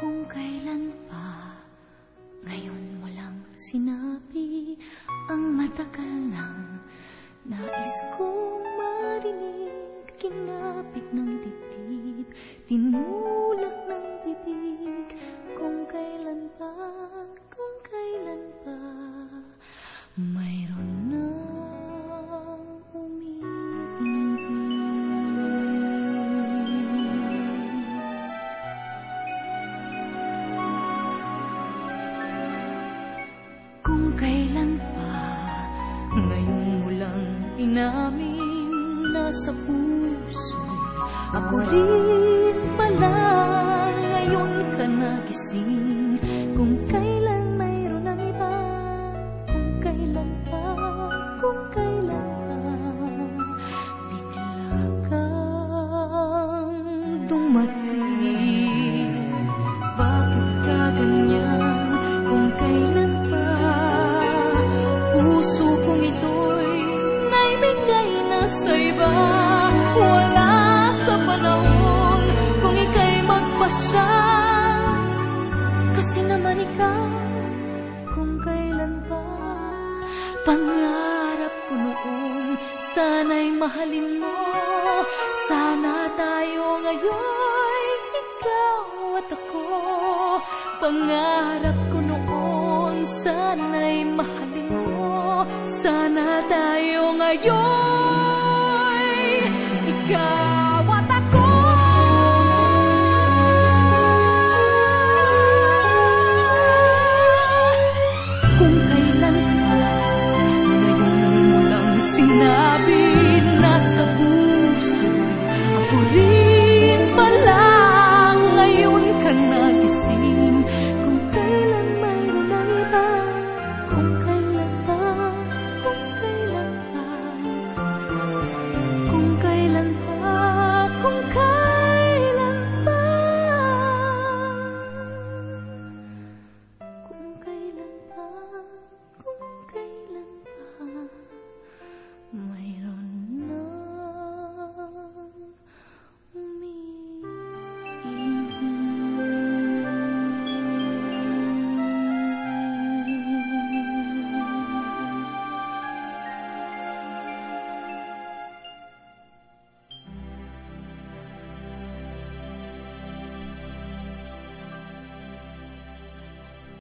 Kung kailan pa, ngayon mo lang sinabi ang matagal nang nais kong marinig. Kinapit ng dibdib, tinulak ng bibig. Kung kailan pa, mayroon na kung kailan pa, ngayon mo lang inamin, nasa puso'y ako rin pala. Ngayon ka nagising, kung kailan mayroon ang iba. Kung kailan pa, bigla kang dumating. Bakit ka ganyan? Kung kailan puso kong ito'y naibigay na sa iba. Wala sa panahon kung ika'y magpasya. Kasi naman ikaw, kung kailan pa. Pangarap ko noon, sana'y mahalin mo. Sana tayo ngayon'y ikaw at ako. Pangarap ko noon, sana'y mahalin mo. Sana tayo ngayon, ikaw at ako. Kung kailan pa, ngayon mo lang sinabi, nasa puso ako rin pala. Ngayon ka na